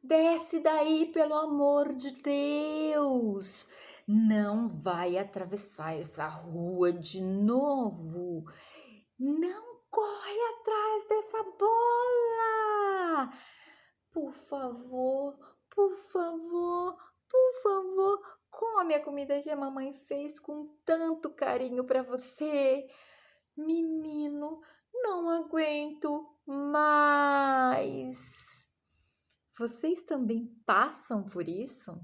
desce daí, pelo amor de Deus. Não vai atravessar essa rua de novo. Não corre atrás dessa bola. Por favor, por favor, por favor, come a comida que a mamãe fez com tanto carinho para você. Menino, não aguento mais. Vocês também passam por isso?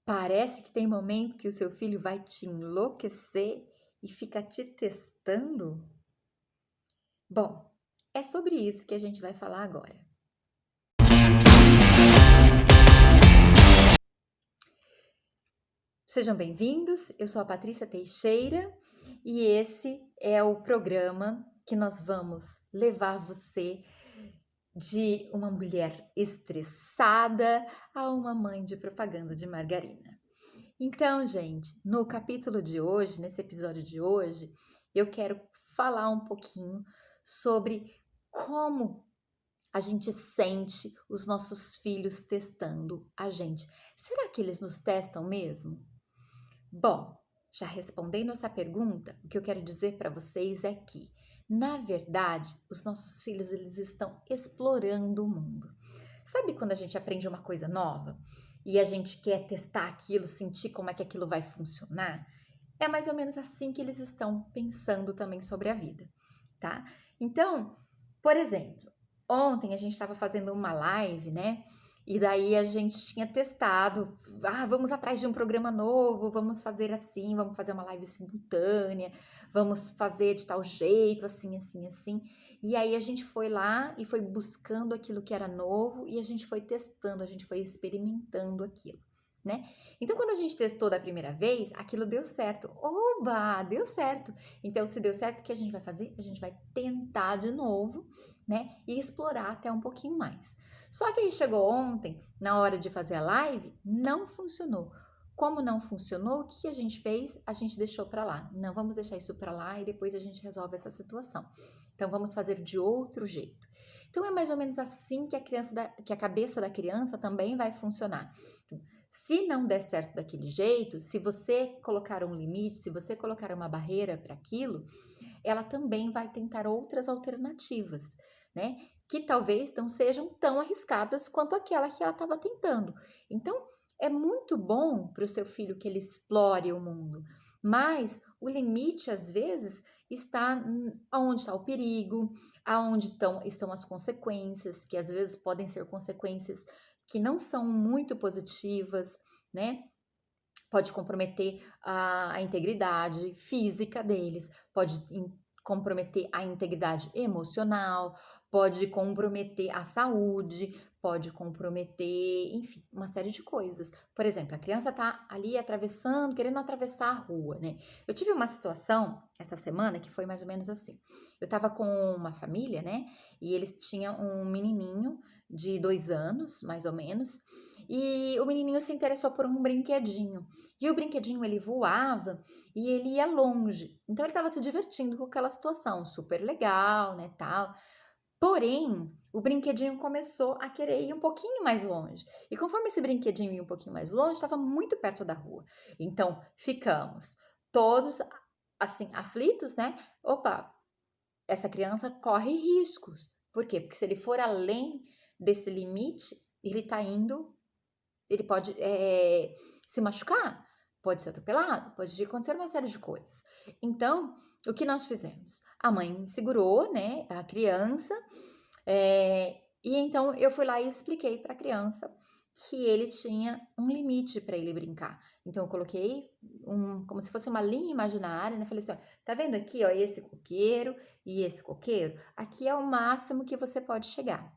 Parece que tem momento que o seu filho vai te enlouquecer e fica te testando? Bom, é sobre isso que a gente vai falar agora. Sejam bem-vindos, eu sou a Patrícia Teixeira e esse é o programa que nós vamos levar você de uma mulher estressada a uma mãe de propaganda de margarina. Então, gente, no capítulo de hoje, nesse episódio de hoje, eu quero falar um pouquinho sobre como a gente sente os nossos filhos testando a gente. Será que eles nos testam mesmo? Bom, já respondendo essa pergunta, o que eu quero dizer para vocês é que, na verdade, os nossos filhos eles estão explorando o mundo. Sabe quando a gente aprende uma coisa nova e a gente quer testar aquilo, sentir como é que aquilo vai funcionar? É mais ou menos assim que eles estão pensando também sobre a vida, tá? Então, por exemplo, ontem a gente estava fazendo uma live, né? E daí a gente tinha testado, vamos atrás de um programa novo, vamos fazer assim, vamos fazer uma live simultânea, vamos fazer de tal jeito, assim, assim, assim. E aí a gente foi lá e foi buscando aquilo que era novo e a gente foi testando, a gente foi experimentando aquilo, né? Então, quando a gente testou da primeira vez, aquilo deu certo. Oba, deu certo. Então, se deu certo, o que a gente vai fazer? A gente vai tentar de novo, né? E explorar até um pouquinho mais. Só que aí chegou ontem, na hora de fazer a live, não funcionou. Como não funcionou, o que a gente fez? A gente deixou para lá. Não, vamos deixar isso para lá e depois a gente resolve essa situação. Então, vamos fazer de outro jeito. Então, é mais ou menos assim que que a cabeça da criança também vai funcionar. Se não der certo daquele jeito, se você colocar um limite, se você colocar uma barreira para aquilo, ela também vai tentar outras alternativas, né? Que talvez não sejam tão arriscadas quanto aquela que ela estava tentando. Então, é muito bom para o seu filho que ele explore o mundo, mas o limite, às vezes, está onde está o perigo, aonde estão as consequências, que às vezes podem ser consequências que não são muito positivas, né? Pode comprometer a integridade física deles, pode comprometer a integridade emocional, pode comprometer a saúde, pode comprometer, enfim, uma série de coisas. Por exemplo, a criança tá ali atravessando, querendo atravessar a rua, né? Eu tive uma situação essa semana que foi mais ou menos assim. Eu tava com uma família, né? E eles tinham um menininho de 2 anos, mais ou menos, e o menininho se interessou por um brinquedinho. E o brinquedinho ele voava e ele ia longe. Então ele estava se divertindo com aquela situação, super legal, né, tal. Porém, o brinquedinho começou a querer ir um pouquinho mais longe. E conforme esse brinquedinho ia um pouquinho mais longe, estava muito perto da rua. Então, ficamos todos assim aflitos, né? Opa, essa criança corre riscos. Por quê? Porque se ele for além desse limite, ele pode se machucar, pode ser atropelado, pode acontecer uma série de coisas. Então, o que nós fizemos? A mãe segurou, né, a criança, e então eu fui lá e expliquei para a criança que ele tinha um limite para ele brincar. Então eu coloquei como se fosse uma linha imaginária, né? Falei assim, ó, tá vendo aqui, ó, esse coqueiro e esse coqueiro? Aqui é o máximo que você pode chegar,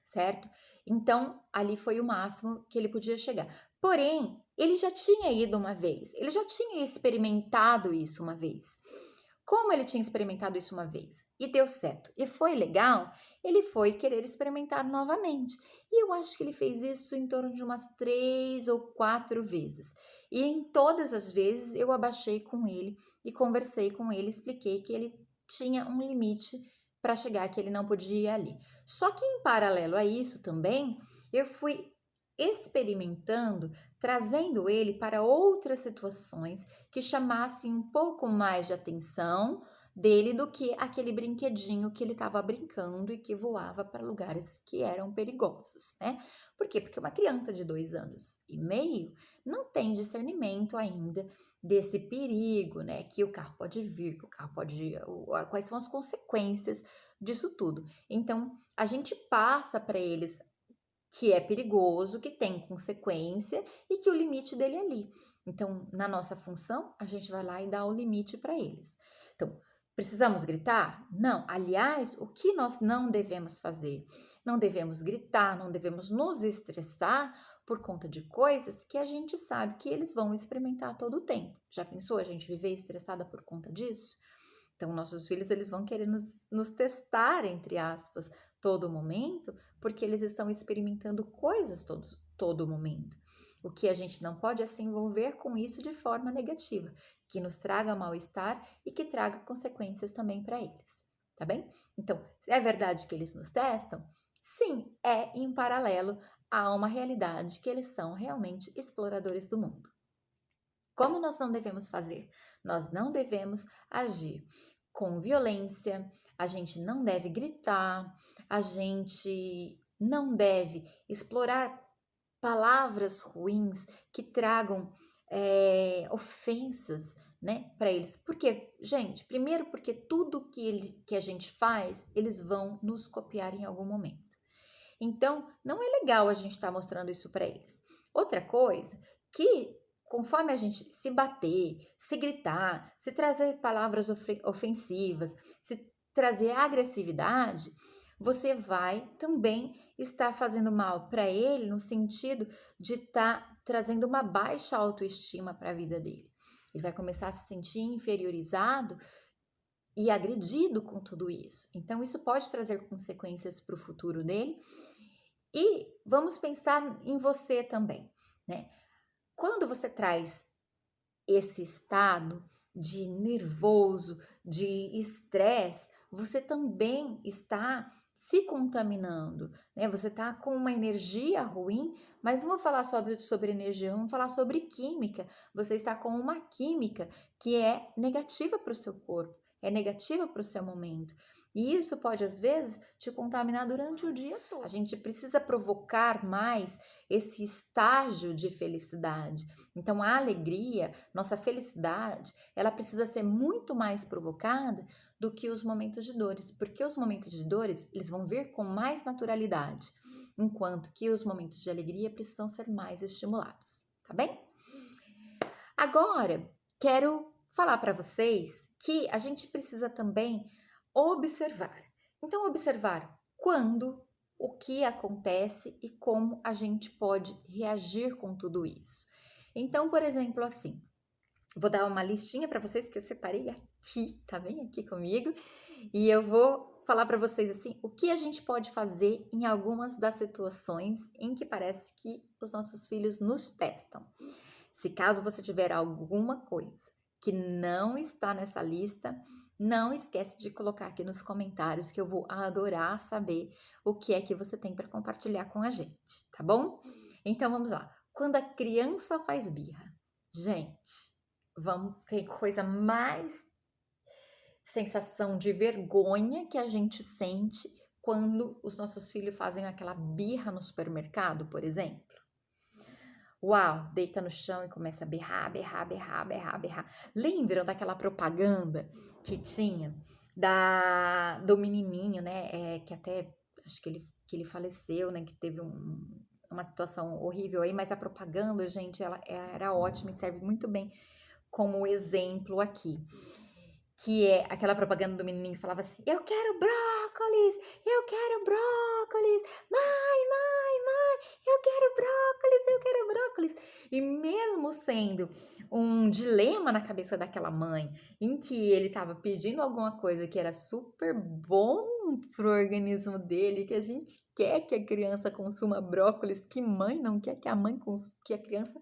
certo? Então, ali foi o máximo que ele podia chegar. Porém, ele já tinha ido uma vez, ele já tinha experimentado isso uma vez. Como ele tinha experimentado isso uma vez e deu certo e foi legal, ele foi querer experimentar novamente. E eu acho que ele fez isso em torno de umas 3 ou 4 vezes. E em todas as vezes eu abaixei com ele e conversei com ele, expliquei que ele tinha um limite para chegar que ele não podia ir ali. Só que em paralelo a isso também, eu fui experimentando, trazendo ele para outras situações que chamassem um pouco mais de atenção dele do que aquele brinquedinho que ele estava brincando e que voava para lugares que eram perigosos, né? Por quê? Porque uma criança de 2 anos e meio não tem discernimento ainda desse perigo, né? Que o carro pode vir, que o carro pode. Quais são as consequências disso tudo. Então, a gente passa para eles que é perigoso, que tem consequência e que o limite dele é ali. Então, na nossa função, a gente vai lá e dá o limite para eles. Então, precisamos gritar? Não. Aliás, o que nós não devemos fazer? Não devemos gritar, não devemos nos estressar por conta de coisas que a gente sabe que eles vão experimentar todo o tempo. Já pensou a gente viver estressada por conta disso? Então, nossos filhos, eles vão querer nos testar, entre aspas, todo momento, porque eles estão experimentando coisas todo momento. O que a gente não pode é se envolver com isso de forma negativa, que nos traga mal-estar e que traga consequências também para eles, tá bem? Então, é verdade que eles nos testam? Sim, é em paralelo a uma realidade que eles são realmente exploradores do mundo. Como nós não devemos fazer? Nós não devemos agir com violência, a gente não deve gritar, a gente não deve explorar palavras ruins que tragam ofensas, né, para eles. Por quê? Gente, primeiro porque tudo que a gente faz, eles vão nos copiar em algum momento. Então, não é legal a gente estar mostrando isso para eles. Outra coisa, que conforme a gente se bater, se gritar, se trazer palavras ofensivas, se trazer agressividade, você vai também estar fazendo mal para ele no sentido de estar trazendo uma baixa autoestima para a vida dele. Ele vai começar a se sentir inferiorizado e agredido com tudo isso. Então, isso pode trazer consequências para o futuro dele. E vamos pensar em você também, né? Quando você traz esse estado de nervoso, de estresse, você também está se contaminando, né? Você está com uma energia ruim, mas não vou falar sobre energia, vamos falar sobre química. Você está com uma química que é negativa para o seu corpo, é negativa para o seu momento. E isso pode, às vezes, te contaminar durante o dia todo. A gente precisa provocar mais esse estágio de felicidade. Então, a alegria, nossa felicidade, ela precisa ser muito mais provocada do que os momentos de dores, porque os momentos de dores, eles vão vir com mais naturalidade, enquanto que os momentos de alegria precisam ser mais estimulados, tá bem? Agora, quero falar para vocês que a gente precisa também observar. Então, observar quando, o que acontece e como a gente pode reagir com tudo isso. Então, por exemplo, assim, vou dar uma listinha para vocês que eu separei aqui, tá bem? Aqui comigo. E eu vou falar para vocês assim, o que a gente pode fazer em algumas das situações em que parece que os nossos filhos nos testam. Se caso você tiver alguma coisa que não está nessa lista, não esquece de colocar aqui nos comentários que eu vou adorar saber o que é que você tem para compartilhar com a gente, tá bom? Então vamos lá. Quando a criança faz birra, gente, vamos ter coisa mais sensação de vergonha que a gente sente quando os nossos filhos fazem aquela birra no supermercado, por exemplo. Uau, deita no chão e começa a berrar, berrar, berrar, berrar, berrar. Lembram daquela propaganda que tinha do menininho, né? Que até acho que ele faleceu, né? Que teve uma situação horrível aí, mas a propaganda, gente, ela era ótima e serve muito bem como exemplo aqui. Que é aquela propaganda do menininho que falava assim: eu quero brócolis, eu quero brócolis, mãe, eu quero brócolis, eu quero brócolis. E mesmo sendo um dilema na cabeça daquela mãe, em que ele estava pedindo alguma coisa que era super bom pro organismo dele, que a gente quer que a criança consuma brócolis, que mãe não quer que que a criança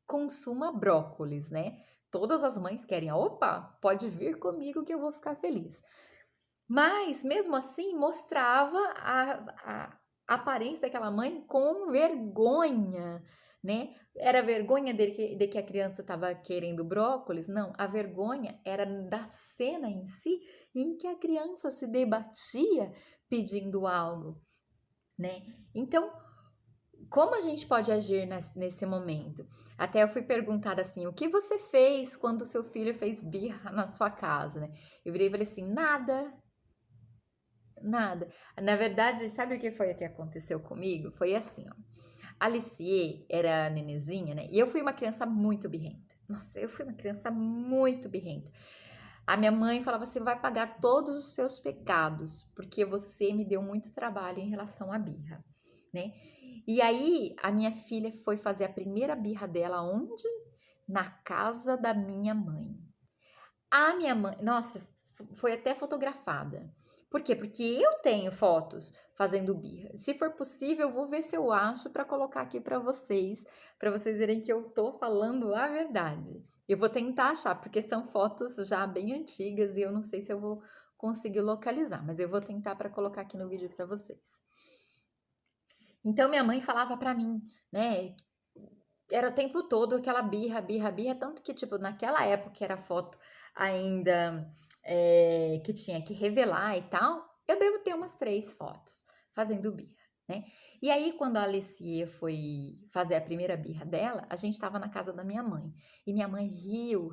consuma brócolis, né? Todas as mães querem, opa, pode vir comigo que eu vou ficar feliz. Mas, mesmo assim, mostrava a aparência daquela mãe com vergonha, né? Era vergonha de que a criança estava querendo brócolis? Não, a vergonha era da cena em si, em que a criança se debatia pedindo algo, né? Então, como a gente pode agir nesse momento? Até eu fui perguntada assim: o que você fez quando o seu filho fez birra na sua casa, né? Eu virei e falei assim: nada, nada. Na verdade, sabe o que foi que aconteceu comigo? Foi assim, ó. A Alicie era nenezinha, né? E eu fui uma criança muito birrenta. Nossa, eu fui uma criança muito birrenta. A minha mãe falava: você vai pagar todos os seus pecados, porque você me deu muito trabalho em relação à birra, né? E aí, a minha filha foi fazer a primeira birra dela onde? Na casa da minha mãe. A minha mãe, nossa, foi até fotografada. Por quê? Porque eu tenho fotos fazendo birra. Se for possível, eu vou ver se eu acho para colocar aqui para vocês verem que eu tô falando a verdade. Eu vou tentar achar, porque são fotos já bem antigas e eu não sei se eu vou conseguir localizar, mas eu vou tentar para colocar aqui no vídeo para vocês. Então minha mãe falava para mim, né, era o tempo todo aquela birra, birra, birra, tanto que, tipo, naquela época era foto ainda que tinha que revelar e tal, eu devo ter umas 3 fotos fazendo birra, né? E aí, quando a Alicia foi fazer a primeira birra dela, a gente tava na casa da minha mãe. E minha mãe riu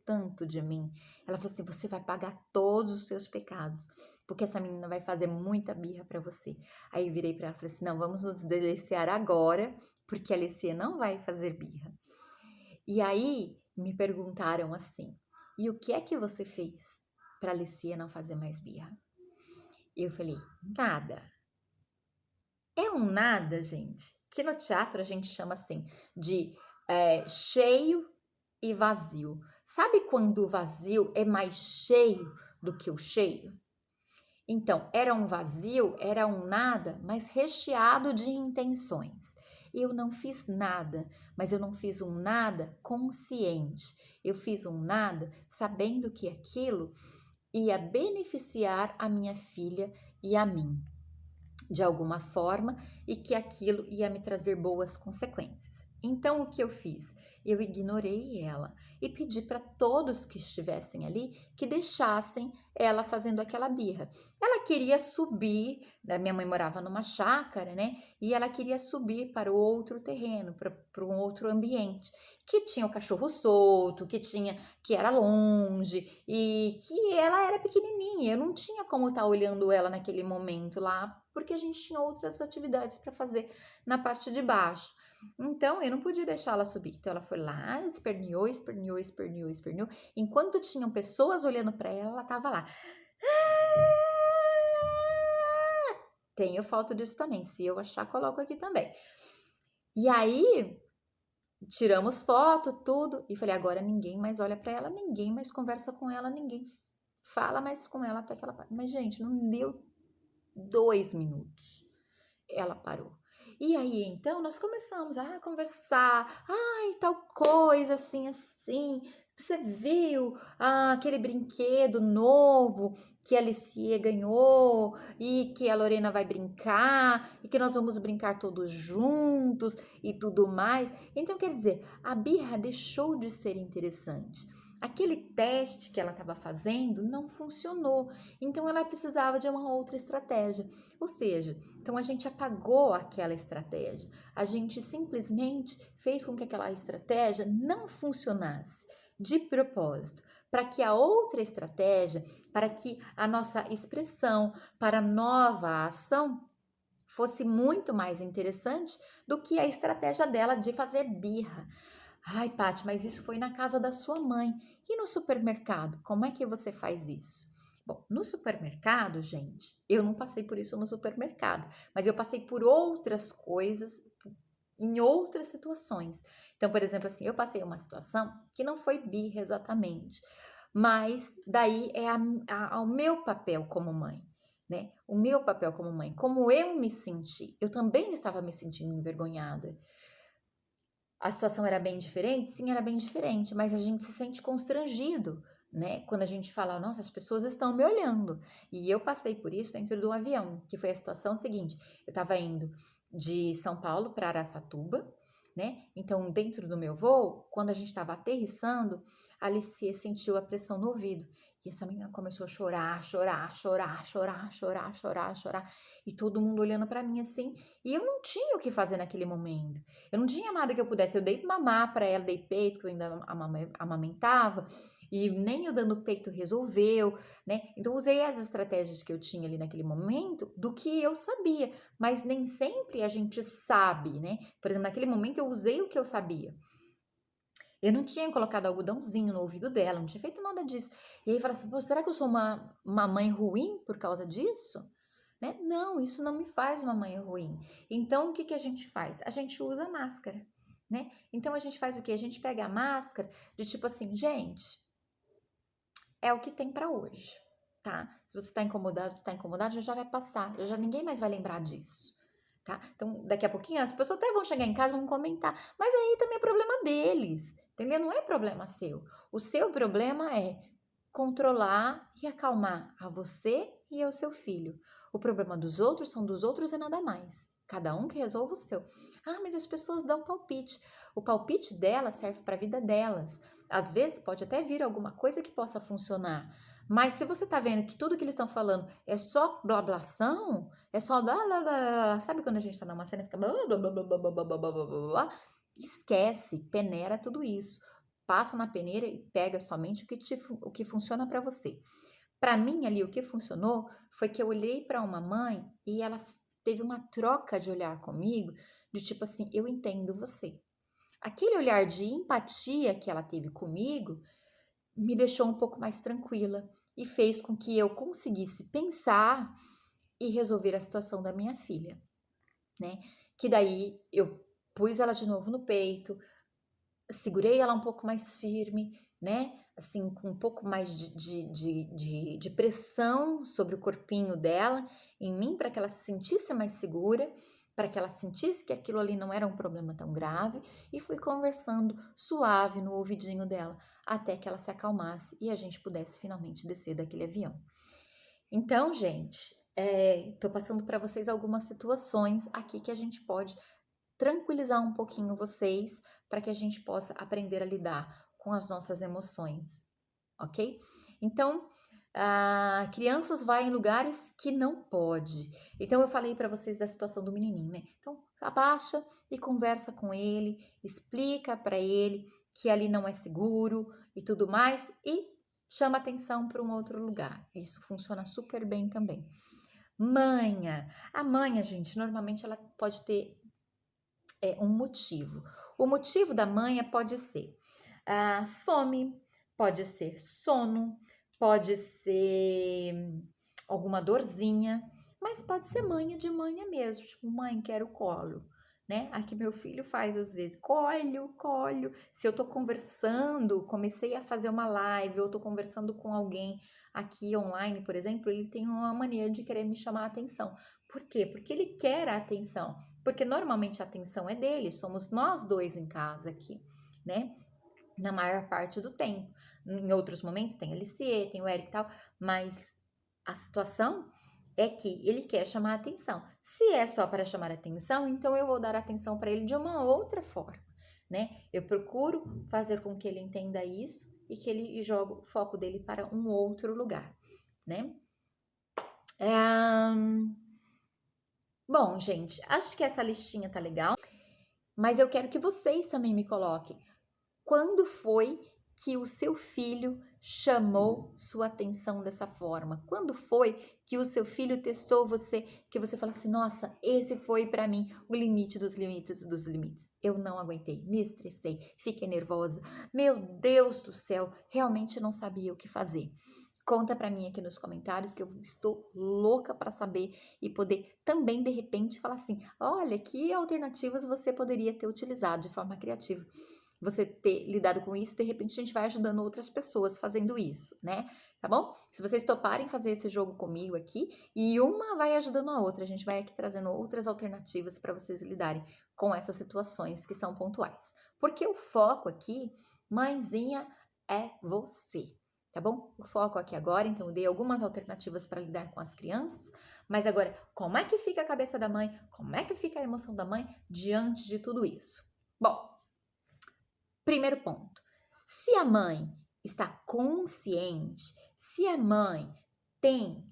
tanto de mim. Ela falou assim: você vai pagar todos os seus pecados, porque essa menina vai fazer muita birra pra você. Aí eu virei pra ela e falei assim: não, vamos nos deliciar agora, porque a Alicia não vai fazer birra. E aí me perguntaram assim: e o que é que você fez para a Alicia não fazer mais birra? Eu falei: nada. É um nada, gente, que no teatro a gente chama assim de cheio e vazio. Sabe quando o vazio é mais cheio do que o cheio? Então, era um vazio, era um nada, mas recheado de intenções. Eu não fiz nada, mas eu não fiz um nada consciente. Eu fiz um nada sabendo que aquilo ia beneficiar a minha filha e a mim, de alguma forma, e que aquilo ia me trazer boas consequências. Então, o que eu fiz? Eu ignorei ela e pedi para todos que estivessem ali que deixassem ela fazendo aquela birra. Ela queria subir, minha mãe morava numa chácara, né? E ela queria subir para o outro terreno, para um outro ambiente, que tinha o cachorro solto, que era longe e que ela era pequenininha. Eu não tinha como estar olhando ela naquele momento lá, porque a gente tinha outras atividades para fazer na parte de baixo. Então, eu não podia deixar ela subir. Então, ela foi lá, esperneou. Enquanto tinham pessoas olhando para ela, ela estava lá. Tenho foto disso também. Se eu achar, coloco aqui também. E aí, tiramos foto, tudo. E falei, agora ninguém mais olha para ela, ninguém mais conversa com ela, ninguém fala mais com ela até que ela... Mas, gente, não deu 2 minutos. Ela parou. E aí, então, nós começamos a conversar. Ai, tal coisa, assim, assim. Você viu aquele brinquedo novo que a Alicia ganhou e que a Lorena vai brincar e que nós vamos brincar todos juntos e tudo mais. Então, quer dizer, a birra deixou de ser interessante. Aquele teste que ela estava fazendo não funcionou. Então, ela precisava de uma outra estratégia. Ou seja, então a gente apagou aquela estratégia, a gente simplesmente fez com que aquela estratégia não funcionasse de propósito, para que a outra estratégia, para que a nossa expressão para a nova ação fosse muito mais interessante do que a estratégia dela de fazer birra. Ai, Paty, mas isso foi na casa da sua mãe. E no supermercado, como é que você faz isso? Bom, no supermercado, gente, eu não passei por isso no supermercado, mas eu passei por outras coisas em outras situações. Então, por exemplo, assim, eu passei uma situação que não foi birra exatamente, mas daí é ao meu papel como mãe, né? O meu papel como mãe, como eu me senti. Eu também estava me sentindo envergonhada. A situação era bem diferente? Sim, era bem diferente, mas a gente se sente constrangido, né? Quando a gente fala, nossa, as pessoas estão me olhando. E eu passei por isso dentro do avião, que foi a situação seguinte: eu estava indo de São Paulo para Araçatuba, né? Então, dentro do meu voo, quando a gente estava aterrissando, a Alicia sentiu a pressão no ouvido. E essa menina começou a chorar, chorar, chorar, chorar, chorar, chorar, chorar. E todo mundo olhando para mim assim. E eu não tinha o que fazer naquele momento. Eu não tinha nada que eu pudesse. Eu dei mamar para ela, dei peito, que eu ainda amamentava. E nem eu dando peito resolveu, né? Então, usei as estratégias que eu tinha ali naquele momento do que eu sabia. Mas nem sempre a gente sabe, né? Por exemplo, naquele momento eu usei o que eu sabia. Eu não tinha colocado algodãozinho no ouvido dela, não tinha feito nada disso. E aí fala assim, pô, será que eu sou uma mãe ruim por causa disso? Né? Não, isso não me faz uma mãe ruim. Então, o que a gente faz? A gente usa máscara, né? Então, a gente faz o quê? A gente pega a máscara de tipo assim, gente, é o que tem para hoje, tá? Se você tá incomodado, você tá incomodado, já vai passar, já ninguém mais vai lembrar disso. Tá? Então, daqui a pouquinho as pessoas até vão chegar em casa e vão comentar, mas aí também é problema deles, entendeu? Não é problema seu. O seu problema é controlar e acalmar a você e ao seu filho. O problema dos outros são dos outros e nada mais. Cada um que resolva o seu. Ah, mas as pessoas dão palpite. O palpite delas serve para a vida delas. Às vezes pode até vir alguma coisa que possa funcionar. Mas se você tá vendo que tudo que eles estão falando é só blablação, é só blá blá blá, sabe quando a gente tá numa cena e fica blá blá blá blá blá blá blá blá blá blá blá, esquece, peneira tudo isso. Passa na peneira e pega somente o que funciona para você. Para mim ali o que funcionou foi que eu olhei para uma mãe e ela teve uma troca de olhar comigo, de tipo assim, eu entendo você. Aquele olhar de empatia que ela teve comigo me deixou um pouco mais tranquila e fez com que eu conseguisse pensar e resolver a situação da minha filha, né? Que daí eu pus ela de novo no peito, segurei ela um pouco mais firme, né? Assim, com um pouco mais de pressão sobre o corpinho dela, em mim, para que ela se sentisse mais segura, para que ela sentisse que aquilo ali não era um problema tão grave, e fui conversando suave no ouvidinho dela, até que ela se acalmasse e a gente pudesse finalmente descer daquele avião. Então, gente, tô passando para vocês algumas situações aqui que a gente pode tranquilizar um pouquinho vocês para que a gente possa aprender a lidar com as nossas emoções, ok? Então, crianças vão em lugares que não pode. Então, eu falei para vocês da situação do menininho, né? Então, abaixa e conversa com ele, explica para ele que ali não é seguro e tudo mais e chama atenção para um outro lugar. Isso funciona super bem também. Manha. A manha, gente, normalmente ela pode ter um motivo. O motivo da manha pode ser fome, pode ser sono, pode ser alguma dorzinha, mas pode ser manha de manha mesmo, tipo, mãe, quero colo, né? Aqui meu filho faz às vezes, colho. Se eu tô conversando, comecei a fazer uma live, eu tô conversando com alguém aqui online, por exemplo, ele tem uma mania de querer me chamar a atenção. Por quê? Porque ele quer a atenção. Porque normalmente a atenção é dele, somos nós dois em casa aqui, né? Na maior parte do tempo. Em outros momentos tem a Alicie, tem o Eric e tal, mas a situação é que ele quer chamar a atenção. Se é só para chamar a atenção, então eu vou dar atenção para ele de uma outra forma, né? Eu procuro fazer com que ele entenda isso e que ele jogue o foco dele para um outro lugar, né? Bom, gente, acho que essa listinha tá legal, mas eu quero que vocês também me coloquem. Quando foi que o seu filho chamou sua atenção dessa forma? Quando foi que o seu filho testou você, que você fala assim, nossa, esse foi para mim o limite dos limites dos limites. Eu não aguentei, me estressei, fiquei nervosa. Meu Deus do céu, realmente não sabia o que fazer. Conta para mim aqui nos comentários que eu estou louca para saber e poder também de repente falar assim: olha, que alternativas você poderia ter utilizado de forma criativa. Você ter lidado com isso, de repente a gente vai ajudando outras pessoas fazendo isso, né? Tá bom? Se vocês toparem fazer esse jogo comigo aqui, e uma vai ajudando a outra, a gente vai aqui trazendo outras alternativas para vocês lidarem com essas situações que são pontuais. Porque o foco aqui, mãezinha, é você. tá bom? O foco aqui agora, então eu dei algumas alternativas para lidar com as crianças, mas agora, como é que fica a cabeça da mãe? Como é que fica a emoção da mãe diante de tudo isso? Bom, primeiro ponto. Se a mãe está consciente, se a mãe tem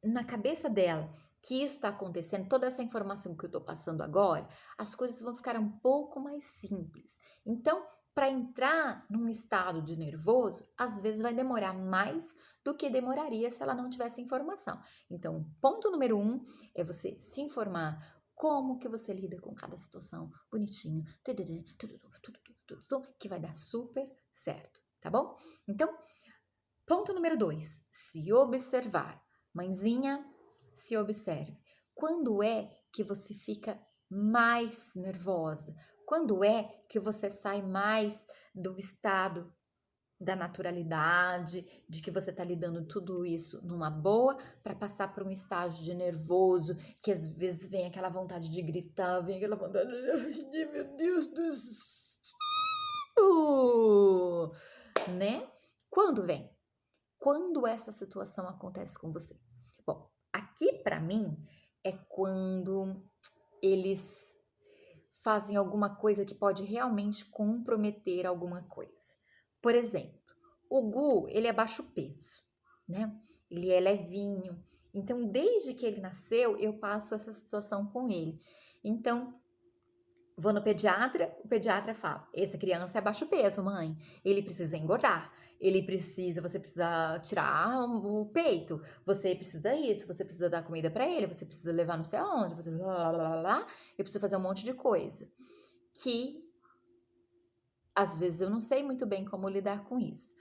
na cabeça dela que isso está acontecendo, toda essa informação que eu estou passando agora, as coisas vão ficar um pouco mais simples. Então, para entrar num estado de nervoso, às vezes vai demorar mais do que demoraria se ela não tivesse informação. Então, ponto número 1 é você se informar como que você lida com cada situação, bonitinho, que vai dar super certo, tá bom? Então, ponto número 2, se observar. Mãezinha, se observe. Quando é que você fica mais nervosa? Quando é que você sai mais do estado da naturalidade, de que você tá lidando tudo isso numa boa, para passar para um estágio de nervoso, que às vezes vem aquela vontade de gritar, vem aquela vontade de meu Deus do céu, né? Quando vem? Quando essa situação acontece com você? Bom, aqui para mim é quando eles fazem alguma coisa que pode realmente comprometer alguma coisa. Por exemplo, o Gu, ele é baixo peso, né? Ele é levinho. Então, desde que ele nasceu, eu passo essa situação com ele. Então, vou no pediatra, o pediatra fala: essa criança é baixo peso, mãe. Ele precisa engordar. Você precisa tirar o peito. Você precisa isso, você precisa dar comida para ele, você precisa levar não sei aonde, você precisa eu preciso fazer um monte de coisa. Que às vezes eu não sei muito bem como lidar com isso.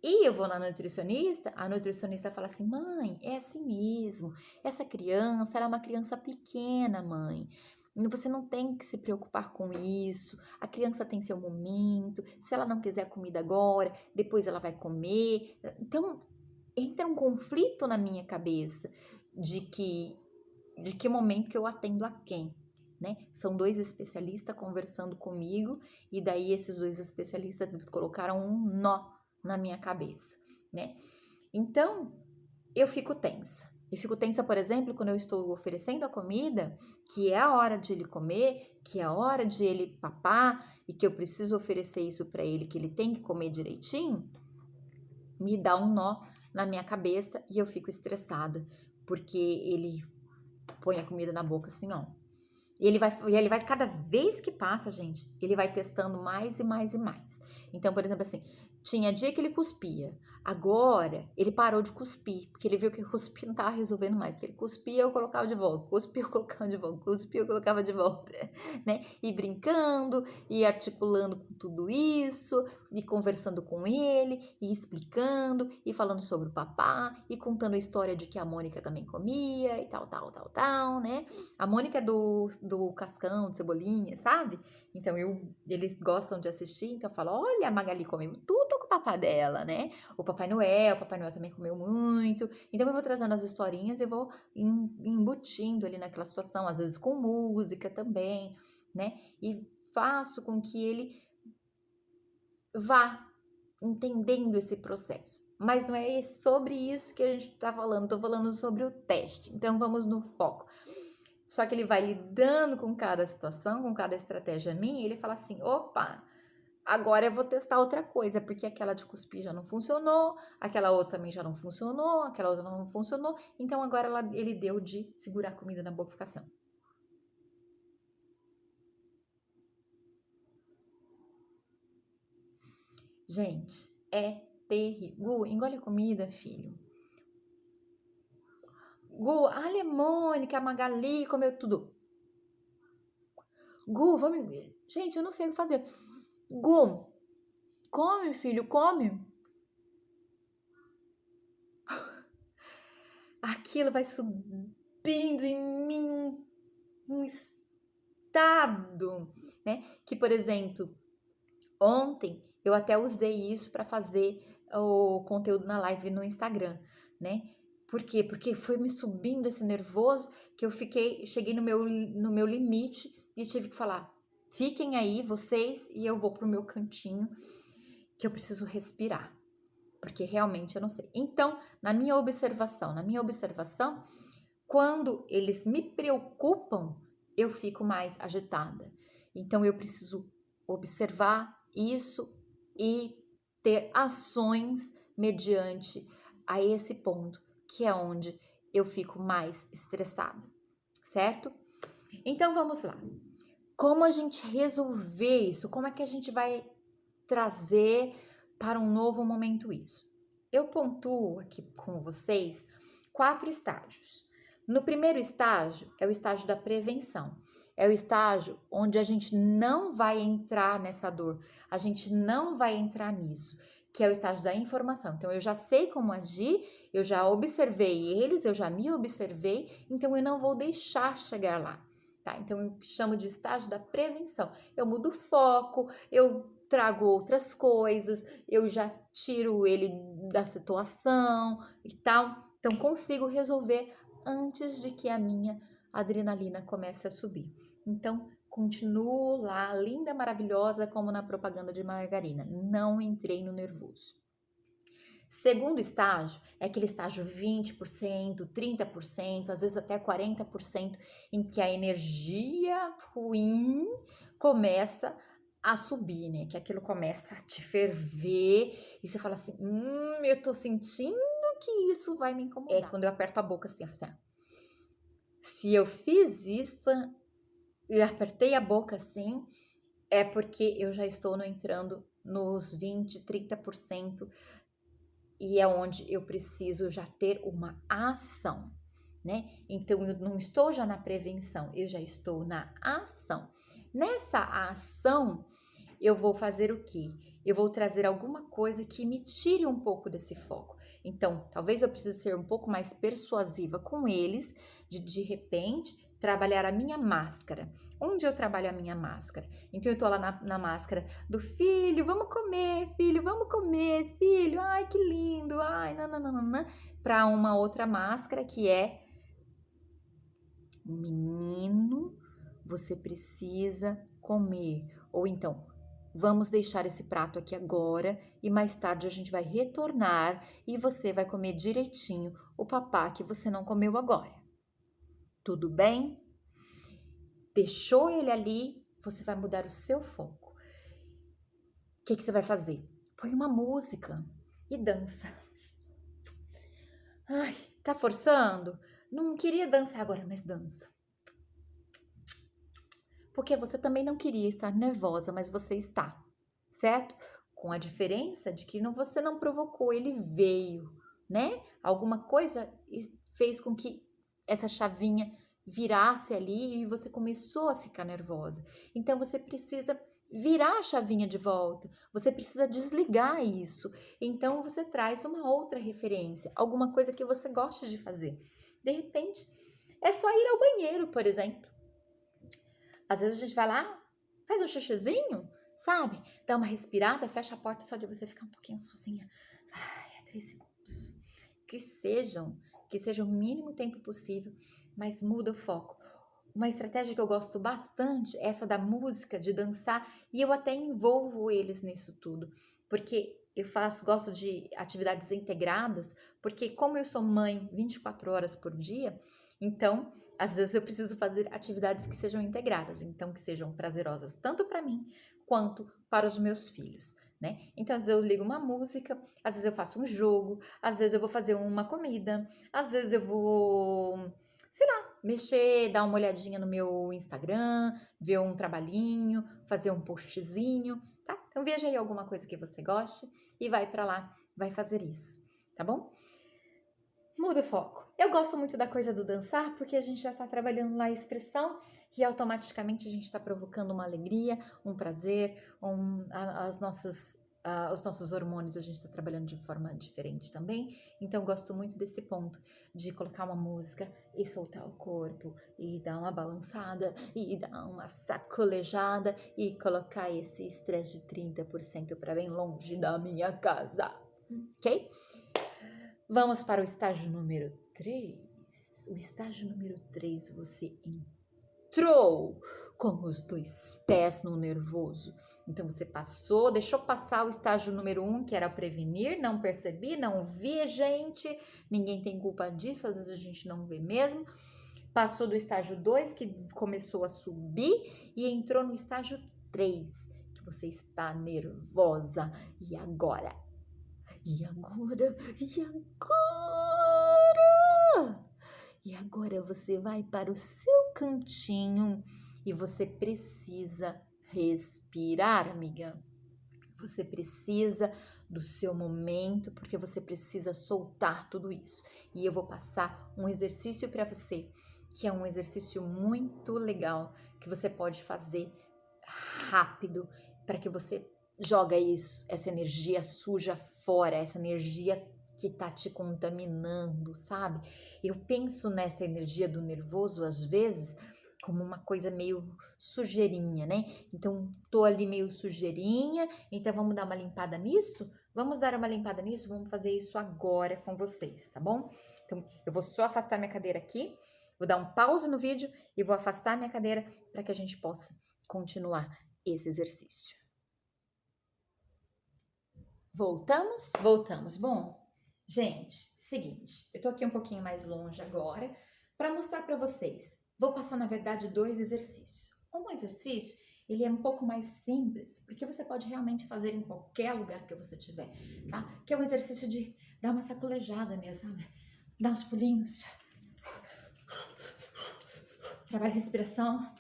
E eu vou na nutricionista, a nutricionista fala assim: mãe, é assim mesmo. Essa criança, ela é uma criança pequena, mãe. Você não tem que se preocupar com isso. A criança tem seu momento. Se ela não quiser comida agora, depois ela vai comer. Então, entra um conflito na minha cabeça de que momento que eu atendo a quem, né? São dois especialistas conversando comigo e daí esses dois especialistas colocaram um nó na minha cabeça, né? Então, eu fico tensa. Eu fico tensa, por exemplo, quando eu estou oferecendo a comida, que é a hora de ele comer, que é a hora de ele papar e que eu preciso oferecer isso para ele, que ele tem que comer direitinho, me dá um nó na minha cabeça e eu fico estressada, porque ele põe a comida na boca assim, ó. E ele vai, cada vez que passa, gente, ele vai testando mais e mais e mais. Então, por exemplo, assim, tinha dia que ele cuspia. Agora, ele parou de cuspir, porque ele viu que cuspir não tava resolvendo mais. Porque ele cuspia, eu colocava de volta. Cuspia, eu colocava de volta. Cuspia, eu colocava de volta. Né? E brincando, e articulando com tudo isso, e conversando com ele, e explicando, e falando sobre o papá, e contando a história de que a Mônica também comia, e tal, tal, tal, tal, né? A Mônica é do Cascão, de Cebolinha, sabe? Então, eles gostam de assistir, então eu falo, olha, a Magali comeu tudo com o papai dela, né? O Papai Noel também comeu muito. Então, eu vou trazendo as historinhas e vou embutindo ali naquela situação, às vezes com música também, né? E faço com que ele vá entendendo esse processo. Mas não é sobre isso que a gente tá falando, tô falando sobre o teste. Então, vamos no foco. Só que ele vai lidando com cada situação, com cada estratégia minha, e ele fala assim: opa, agora eu vou testar outra coisa, porque aquela de cuspir já não funcionou, aquela outra também já não funcionou, aquela outra não funcionou, então agora ele deu de segurar a comida na boca e ficar assim. Gente, é terrível. Gu, engole a comida, filho. Gu, a Mônica, a Magali comeu tudo. Gu, vamos. Gente, eu não sei o que fazer. Gu, come, filho, come. Aquilo vai subindo em mim um estado, né? Que, por exemplo, ontem eu até usei isso para fazer o conteúdo na live no Instagram, né? Por quê? Porque foi me subindo esse nervoso que eu cheguei no meu limite e tive que falar: fiquem aí vocês e eu vou pro meu cantinho que eu preciso respirar. porque realmente eu não sei. Então, na minha observação, quando eles me preocupam, eu fico mais agitada. Então, eu preciso observar isso e ter ações mediante a esse ponto, que é onde eu fico mais estressada, certo? Então, vamos lá. Como a gente resolver isso? Como é que a gente vai trazer para um novo momento isso? Eu pontuo aqui com vocês 4 estágios. No primeiro estágio é o estágio da prevenção. É o estágio onde a gente não vai entrar nessa dor, a gente não vai entrar nisso, que é o estágio da informação. Então, eu já sei como agir, eu já observei eles, eu já me observei, então eu não vou deixar chegar lá. Tá? Então, eu chamo de estágio da prevenção. Eu mudo o foco, eu trago outras coisas, eu já tiro ele da situação e tal. Então, consigo resolver antes de que a minha adrenalina comece a subir. Então, continuo lá, linda, maravilhosa, como na propaganda de margarina. Não entrei no nervoso. Segundo estágio é aquele estágio 20%, 30%, às vezes até 40%, em que a energia ruim começa a subir, né? Que aquilo começa a te ferver e você fala assim: eu tô sentindo que isso vai me incomodar. É quando eu aperto a boca assim, ó. Se eu fiz isso e apertei a boca assim, é porque eu já estou entrando nos 20, 30%. E é onde eu preciso já ter uma ação, né? Então, eu não estou já na prevenção, eu já estou na ação. Nessa ação, eu vou fazer o quê? Eu vou trazer alguma coisa que me tire um pouco desse foco. Então, talvez eu precise ser um pouco mais persuasiva com eles, de repente trabalhar a minha máscara. Onde eu trabalho a minha máscara? Então, eu tô lá na máscara do filho, vamos comer, filho, ai que lindo, ai, nananana, para uma outra máscara que é: menino, você precisa comer. Ou então, vamos deixar esse prato aqui agora e mais tarde a gente vai retornar e você vai comer direitinho o papá que você não comeu agora. Tudo bem? Deixou ele ali, você vai mudar o seu foco. O que você vai fazer? Põe uma música e dança. Ai, tá forçando? Não queria dançar agora, mas dança. Porque você também não queria estar nervosa, mas você está, certo? Com a diferença de que você não provocou, ele veio, né? Alguma coisa fez com que essa chavinha virasse ali e você começou a ficar nervosa. Então você precisa virar a chavinha de volta, você precisa desligar isso. Então você traz uma outra referência, alguma coisa que você goste de fazer. De repente, é só ir ao banheiro, por exemplo. Às vezes a gente vai lá, faz um xixizinho, sabe? Dá uma respirada, fecha a porta só de você ficar um pouquinho sozinha. Ai, 3 segundos. Que seja o mínimo tempo possível, mas muda o foco. Uma estratégia que eu gosto bastante é essa da música, de dançar, e eu até envolvo eles nisso tudo, porque eu gosto de atividades integradas, porque como eu sou mãe 24 horas por dia, então, às vezes eu preciso fazer atividades que sejam integradas, então que sejam prazerosas tanto para mim quanto para os meus filhos, né? Então, às vezes eu ligo uma música, às vezes eu faço um jogo, às vezes eu vou fazer uma comida, às vezes eu vou, sei lá, mexer, dar uma olhadinha no meu Instagram, ver um trabalhinho, fazer um postzinho, tá? Então, veja aí alguma coisa que você goste e vai para lá, vai fazer isso, tá bom? Muda o foco. Eu gosto muito da coisa do dançar porque a gente já está trabalhando lá a expressão e automaticamente a gente está provocando uma alegria, um prazer, os nossos hormônios a gente está trabalhando de forma diferente também. Então, gosto muito desse ponto de colocar uma música e soltar o corpo e dar uma balançada e dar uma sacolejada e colocar esse estresse de 30% para bem longe da minha casa, ok? Vamos para o estágio número 3. O estágio número 3, você entrou com os 2 pés no nervoso. Então, você passou, deixou passar o estágio número 1, que era prevenir, não percebi, não vi, gente. Ninguém tem culpa disso, às vezes a gente não vê mesmo. Passou do estágio 2, que começou a subir, e entrou no estágio 3, que você está nervosa. E agora? E agora? E agora? E agora você vai para o seu cantinho e você precisa respirar, amiga. Você precisa do seu momento, porque você precisa soltar tudo isso. E eu vou passar um exercício para você, que é um exercício muito legal, que você pode fazer rápido, para que você joga isso, essa energia suja fora, essa energia que tá te contaminando, sabe? Eu penso nessa energia do nervoso, às vezes, como uma coisa meio sujeirinha, né? Então, tô ali meio sujeirinha, então vamos dar uma limpada nisso? Vamos dar uma limpada nisso? Vamos fazer isso agora com vocês, tá bom? Então, eu vou só afastar minha cadeira aqui, vou dar um pause no vídeo e vou afastar minha cadeira para que a gente possa continuar esse exercício. Voltamos? Voltamos. Bom, gente, seguinte, eu tô aqui um pouquinho mais longe agora para mostrar para vocês. Vou passar, na verdade, 2 exercícios. Um exercício, ele é um pouco mais simples, porque você pode realmente fazer em qualquer lugar que você tiver, tá? Que é o exercício de dar uma sacolejada mesmo, sabe? Dar uns pulinhos. Trabalha a respiração,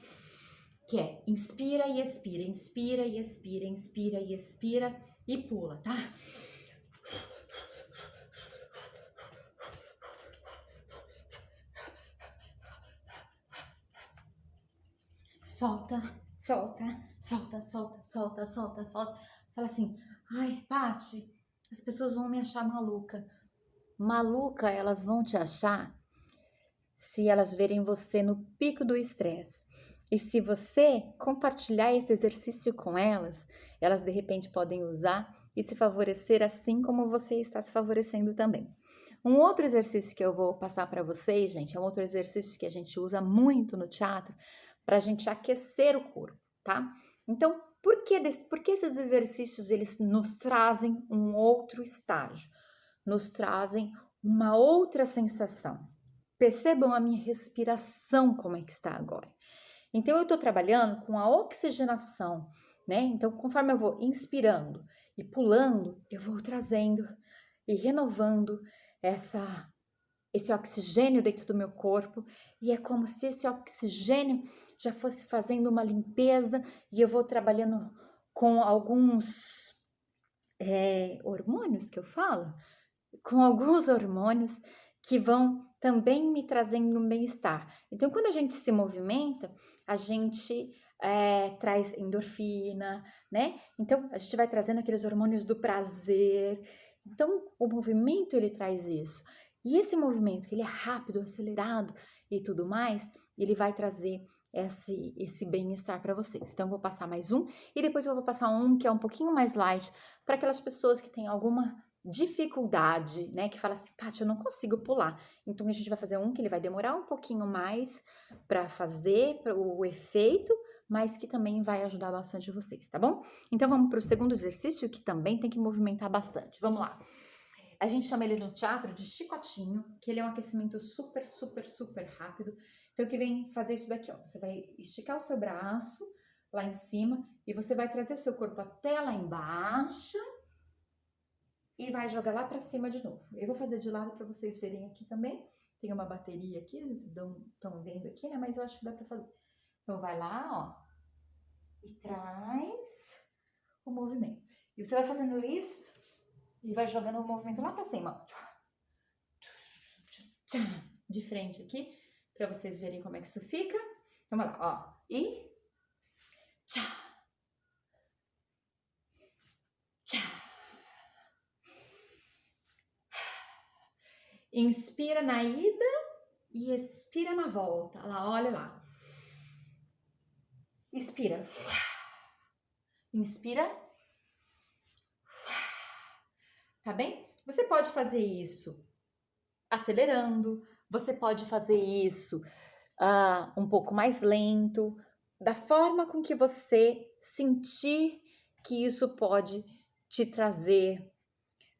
que é inspira e expira, inspira e expira, inspira e expira e pula, tá? Solta, solta, solta, solta, solta, solta, solta. Fala assim, ai, Paty, as pessoas vão me achar maluca. Maluca, elas vão te achar se elas verem você no pico do estresse. E se você compartilhar esse exercício com elas, elas de repente podem usar e se favorecer assim como você está se favorecendo também. Um outro exercício que eu vou passar para vocês, gente, é um outro exercício que a gente usa muito no teatro para a gente aquecer o corpo, tá? Então, por que esses exercícios eles nos trazem um outro estágio? Nos trazem uma outra sensação. Percebam a minha respiração como é que está agora. Então, eu estou trabalhando com a oxigenação, né? Então, conforme eu vou inspirando e pulando, eu vou trazendo e renovando esse oxigênio dentro do meu corpo. E é como se esse oxigênio já fosse fazendo uma limpeza e eu vou trabalhando com alguns hormônios que eu falo, com alguns hormônios que vão também me trazendo um bem-estar. Então, quando a gente se movimenta, a gente traz endorfina, né? Então, a gente vai trazendo aqueles hormônios do prazer. Então, o movimento, ele traz isso. E esse movimento, que ele é rápido, acelerado e tudo mais, ele vai trazer esse bem-estar para vocês. Então, eu vou passar mais um e depois eu vou passar um que é um pouquinho mais light para aquelas pessoas que têm alguma dificuldade, né? Que fala assim, Paty, eu não consigo pular. Então, a gente vai fazer um que ele vai demorar um pouquinho mais para fazer o efeito, mas que também vai ajudar bastante vocês, tá bom? Então, vamos para o segundo exercício, que também tem que movimentar bastante. Vamos lá. A gente chama ele no teatro de chicotinho, que ele é um aquecimento super, super, super rápido. Então, que vem fazer isso daqui, ó. Você vai esticar o seu braço lá em cima e você vai trazer o seu corpo até lá embaixo e vai jogar lá pra cima de novo. Eu vou fazer de lado pra vocês verem aqui também. Tem uma bateria aqui, eles estão vendo aqui, né? Mas eu acho que dá pra fazer. Então, vai lá, ó. E traz o movimento. E você vai fazendo isso e vai jogando o movimento lá pra cima, ó. De frente aqui, pra vocês verem como é que isso fica. Vamos lá, ó. E... tchá. Tchá. Inspira na ida e expira na volta. Olha lá. Expira. Inspira. Tá bem? Você pode fazer isso acelerando, você pode fazer isso um pouco mais lento, da forma com que você sentir que isso pode te trazer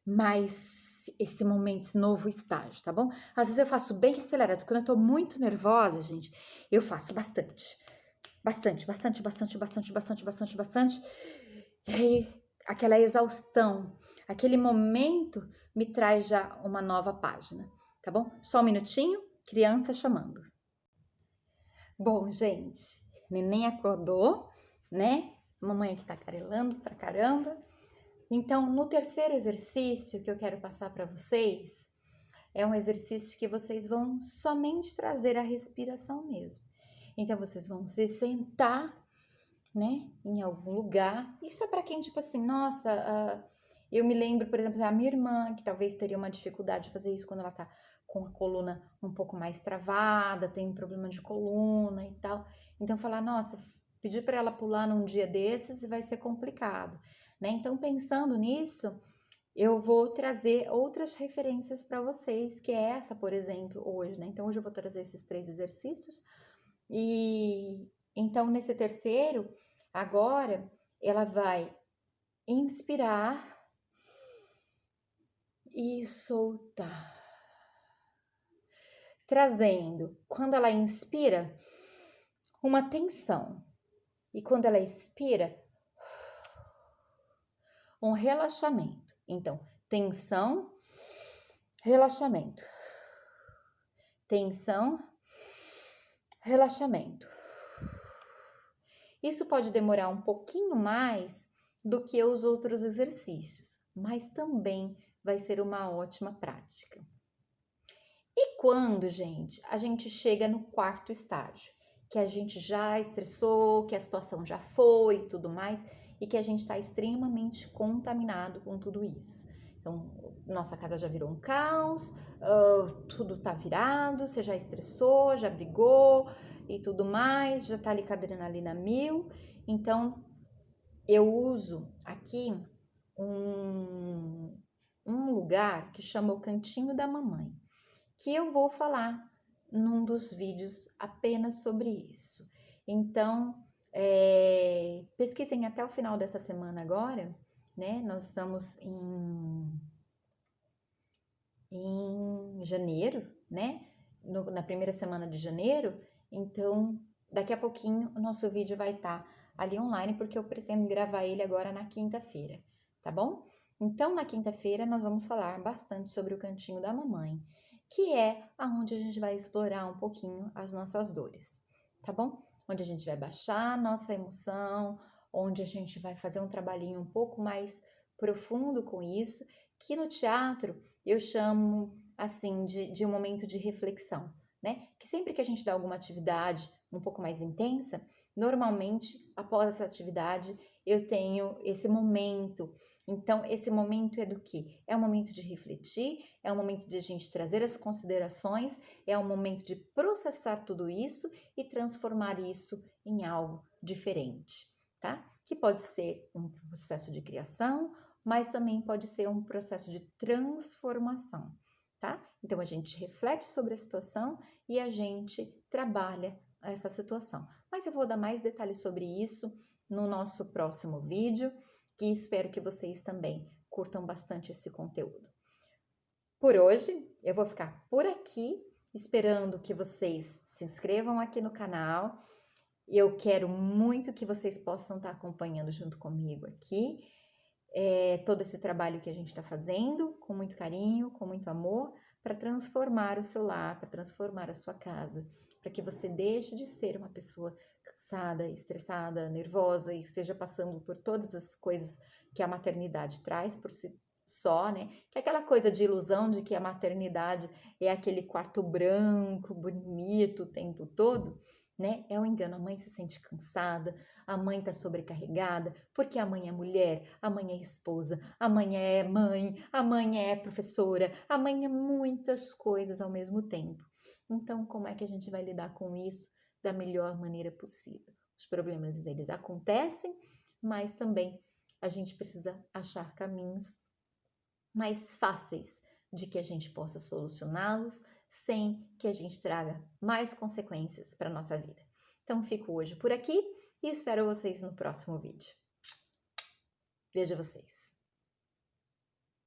mais esse momento, esse novo estágio, tá bom? Às vezes eu faço bem acelerado, quando eu tô muito nervosa, gente, eu faço bastante. Bastante, bastante, bastante, bastante, bastante, bastante, bastante. E aí, aquela exaustão, aquele momento me traz já uma nova página, tá bom? Só um minutinho, criança chamando. Bom, gente, neném acordou, né? Mamãe aqui tá carelando pra caramba. Então, no terceiro exercício que eu quero passar para vocês, é um exercício que vocês vão somente trazer a respiração mesmo. Então, vocês vão se sentar, né, em algum lugar. Isso é para quem, tipo assim, nossa, eu me lembro, por exemplo, a minha irmã, que talvez teria uma dificuldade de fazer isso quando ela tá com a coluna um pouco mais travada, tem um problema de coluna e tal. Então, falar, nossa, pedir para ela pular num dia desses vai ser complicado, né? Então, pensando nisso, eu vou trazer outras referências para vocês, que é essa, por exemplo, hoje, né? Então, hoje eu vou trazer esses 3 exercícios. E então, nesse terceiro, agora, ela vai inspirar e soltar. Trazendo, quando ela inspira, uma tensão. E quando ela expira, um relaxamento. Então, tensão, relaxamento. Tensão, relaxamento. Isso pode demorar um pouquinho mais do que os outros exercícios, mas também vai ser uma ótima prática. E quando, gente, a gente chega no quarto estágio, que a gente já estressou, que a situação já foi e tudo mais, e que a gente está extremamente contaminado com tudo isso. Então, nossa casa já virou um caos, tudo tá virado, você já estressou, já brigou e tudo mais, já tá ali com a adrenalina mil. Então, eu uso aqui um lugar que chama o Cantinho da Mamãe, que eu vou falar num dos vídeos apenas sobre isso. Então, pesquisem até o final dessa semana agora, né? Nós estamos em janeiro, né? Na primeira semana de janeiro, então daqui a pouquinho o nosso vídeo vai estar ali online, porque eu pretendo gravar ele agora na quinta-feira, tá bom? Então, na quinta-feira, nós vamos falar bastante sobre o Cantinho da Mamãe, que é aonde a gente vai explorar um pouquinho as nossas dores, tá bom? Onde a gente vai baixar a nossa emoção, onde a gente vai fazer um trabalhinho um pouco mais profundo com isso, que no teatro eu chamo assim de um momento de reflexão, né? Que sempre que a gente dá alguma atividade um pouco mais intensa, normalmente após essa atividade eu tenho esse momento. Então, esse momento é do quê? É um momento de refletir, é um momento de a gente trazer as considerações, é um momento de processar tudo isso e transformar isso em algo diferente, tá? Que pode ser um processo de criação, mas também pode ser um processo de transformação, tá? Então a gente reflete sobre a situação e a gente trabalha essa situação. Mas eu vou dar mais detalhes sobre isso no nosso próximo vídeo, que espero que vocês também curtam bastante esse conteúdo. Por hoje, eu vou ficar por aqui, esperando que vocês se inscrevam aqui no canal. Eu quero muito que vocês possam estar acompanhando junto comigo aqui todo esse trabalho que a gente está fazendo, com muito carinho, com muito amor, para transformar o seu lar, para transformar a sua casa, para que você deixe de ser uma pessoa cansada, estressada, nervosa e esteja passando por todas as coisas que a maternidade traz por si só, né? Que é aquela coisa de ilusão de que a maternidade é aquele quarto branco, bonito o tempo todo, né? É um engano. A mãe se sente cansada, a mãe tá sobrecarregada, porque a mãe é mulher, a mãe é esposa, a mãe é mãe, a mãe é professora, a mãe é muitas coisas ao mesmo tempo. Então, como é que a gente vai lidar com isso da melhor maneira possível? Os problemas, eles acontecem, mas também a gente precisa achar caminhos mais fáceis de que a gente possa solucioná-los sem que a gente traga mais consequências para a nossa vida. Então, fico hoje por aqui e espero vocês no próximo vídeo. Vejo vocês!